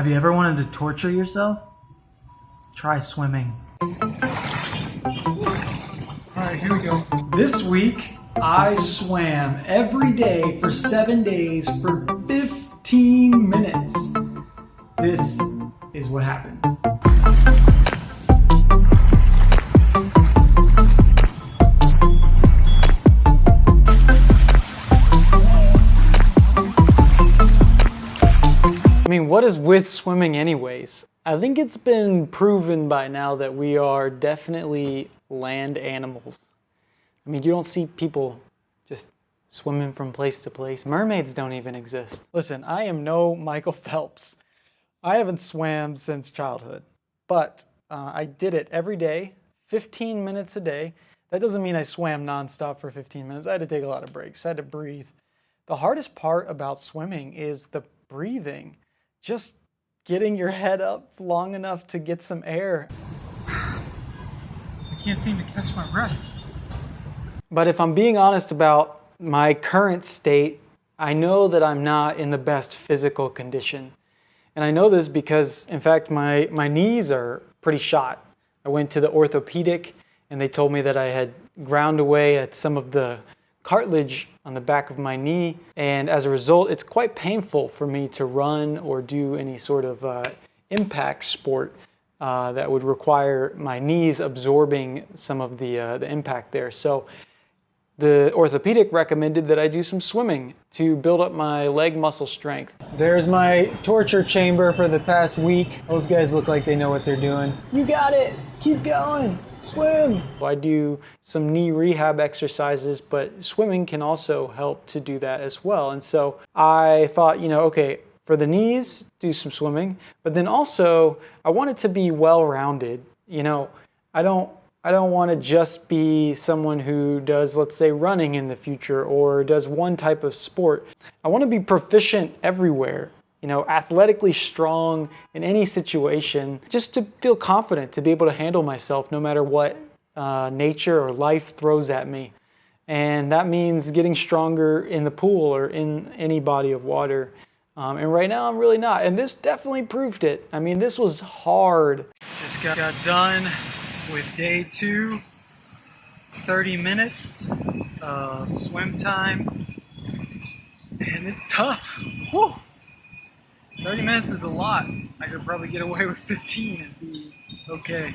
Have you ever wanted to torture yourself? Try swimming. Alright, here we go. This week, I swam every day for 7 days for 15 minutes. This is what happened. I mean, what is with swimming anyways? I think it's been proven by now that we are definitely land animals. I mean, you don't see people just swimming from place to place. Mermaids don't even exist. Listen, I am no Michael Phelps. I haven't swam since childhood, but I did it every day, 15 minutes a day. That doesn't mean I swam nonstop for 15 minutes. I had to take a lot of breaks. I had to breathe. The hardest part about swimming is the breathing. Just getting your head up long enough to get some air. I can't seem to catch my breath. But if I'm being honest about my current state, I know that I'm not in the best physical condition. And I know this because, in fact, my knees are pretty shot. I went to the orthopedic and they told me that I had ground away at some of the cartilage on the back of my knee, and as a result it's quite painful for me to run or do any sort of impact sport that would require my knees absorbing some of the impact there. So the orthopedic recommended that I do some swimming to build up my leg muscle strength. There's my torture chamber for the past week. Those guys look like they know what they're doing. You got it! Keep going! Swim! I do some knee rehab exercises, but swimming can also help to do that as well. And so I thought, okay, for the knees, do some swimming, but then also I want it to be well-rounded. I don't want to just be someone who does, let's say, running in the future or does one type of sport. I want to be proficient everywhere. Athletically strong in any situation, just to feel confident, to be able to handle myself no matter what nature or life throws at me. And that means getting stronger in the pool or in any body of water. And right now I'm really not. And this definitely proved it. I mean, this was hard. Just got done with day 2, 30 minutes of swim time. And it's tough. Whew. 30 minutes is a lot. I could probably get away with 15 and be okay.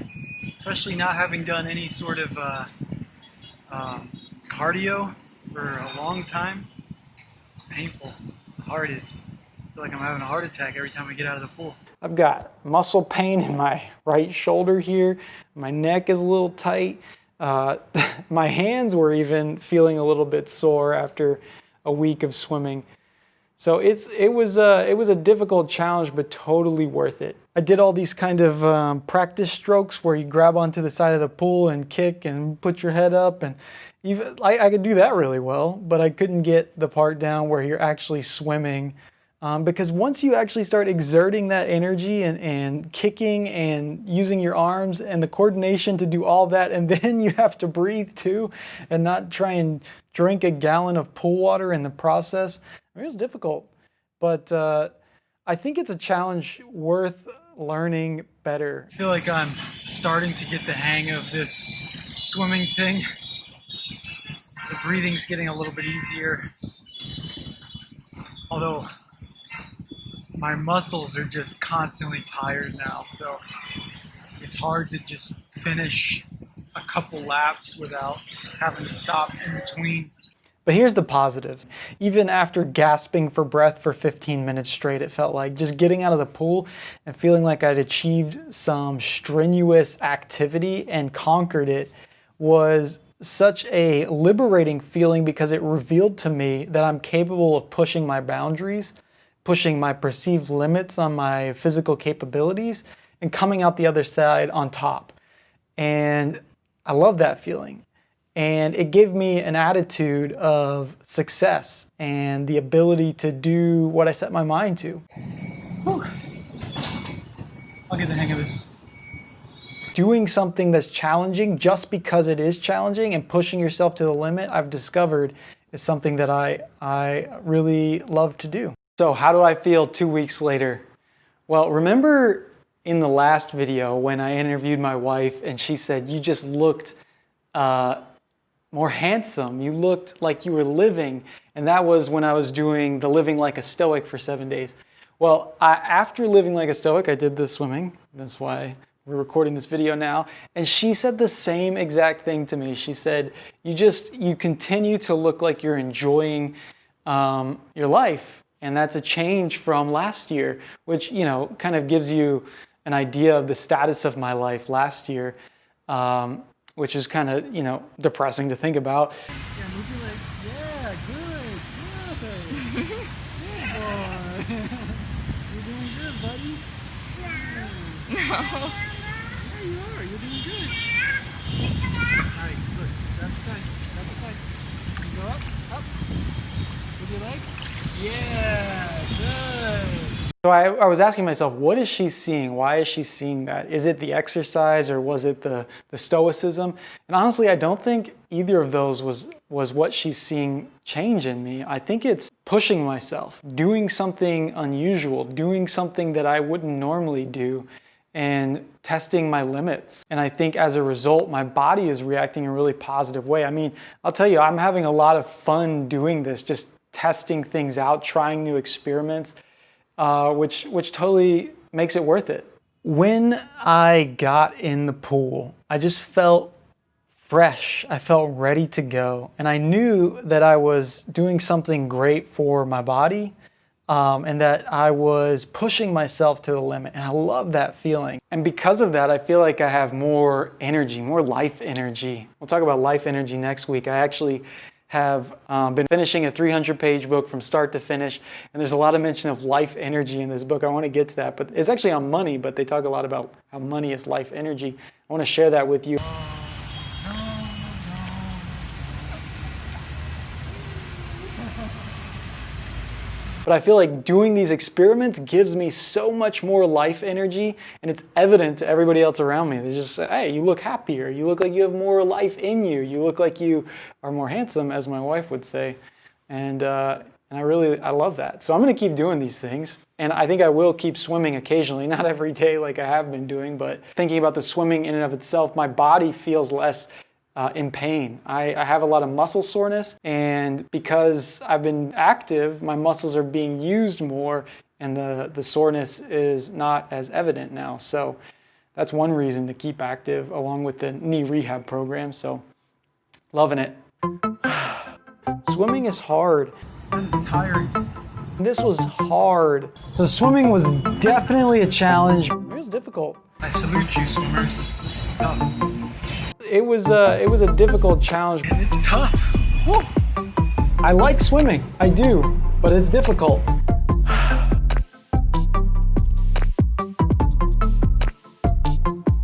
Especially not having done any sort of cardio for a long time. It's painful. The heart is, I feel like I'm having a heart attack every time I get out of the pool. I've got muscle pain in my right shoulder here. My neck is a little tight. My hands were even feeling a little bit sore after a week of swimming. So it was a difficult challenge, but totally worth it. I did all these kind of practice strokes where you grab onto the side of the pool and kick and put your head up, and even I could do that really well, but I couldn't get the part down where you're actually swimming, because once you actually start exerting that energy and kicking and using your arms and the coordination to do all that, and then you have to breathe too and not try and drink a gallon of pool water in the process. It was difficult, but I think it's a challenge worth learning better. I feel like I'm starting to get the hang of this swimming thing. The breathing's getting a little bit easier, although my muscles are just constantly tired now, so it's hard to just finish a couple laps without having to stop in between. But here's the positives. Even after gasping for breath for 15 minutes straight, it felt like just getting out of the pool and feeling like I'd achieved some strenuous activity and conquered it was such a liberating feeling, because it revealed to me that I'm capable of pushing my boundaries, pushing my perceived limits on my physical capabilities, and coming out the other side on top. And I love that feeling. And it gave me an attitude of success and the ability to do what I set my mind to. Whew. I'll get the hang of this. Doing something that's challenging just because it is challenging and pushing yourself to the limit, I've discovered, is something that I really love to do. So how do I feel 2 weeks later? Well, remember in the last video when I interviewed my wife and she said, you just looked more handsome. You looked like you were living. And that was when I was doing the Living Like a Stoic for 7 days. Well, after Living Like a Stoic, I did the swimming. That's why we're recording this video now. And she said the same exact thing to me. She said, you continue to look like you're enjoying your life. And that's a change from last year, which, you know, kind of gives you an idea of the status of my life last year, which is kind of, you know, depressing to think about. Yeah, move your legs. Yeah, good, good. Good boy. You're doing good, buddy. No. Yeah, you are. You're doing good. All right, look. Grab the side. Grab the side. You go up. With your leg. Yeah, good. So I was asking myself, what is she seeing? Why is she seeing that? Is it the exercise or was it the stoicism? And honestly, I don't think either of those was what she's seeing change in me. I think it's pushing myself, doing something unusual, doing something that I wouldn't normally do, and testing my limits. And I think as a result, my body is reacting in a really positive way. I mean, I'll tell you, I'm having a lot of fun doing this, just testing things out, trying new experiments. Which totally makes it worth it. When I got in the pool, I just felt fresh. I felt ready to go. And I knew that I was doing something great for my body and that I was pushing myself to the limit. And I love that feeling. And because of that, I feel like I have more energy, more life energy. We'll talk about life energy next week. I actually have been finishing a 300-page book from start to finish, and there's a lot of mention of life energy in this book. I want to get to that, but it's actually on money, but they talk a lot about how money is life energy. I want to share that with you. But I feel like doing these experiments gives me so much more life energy, and it's evident to everybody else around me. They just say, hey, you look happier. You look like you have more life in you. You look like you are more handsome, as my wife would say. And I love that. So I'm going to keep doing these things. And I think I will keep swimming occasionally, not every day like I have been doing, but thinking about the swimming in and of itself, my body feels less in pain. I have a lot of muscle soreness, and because I've been active, my muscles are being used more, and the soreness is not as evident now. So that's one reason to keep active, along with the knee rehab program. So loving it. Swimming is hard. And it's tiring. This was hard. So swimming was definitely a challenge. It was difficult. I salute you, swimmers. This is tough. It was a difficult challenge. And it's tough. Woo. I like swimming, I do, but it's difficult.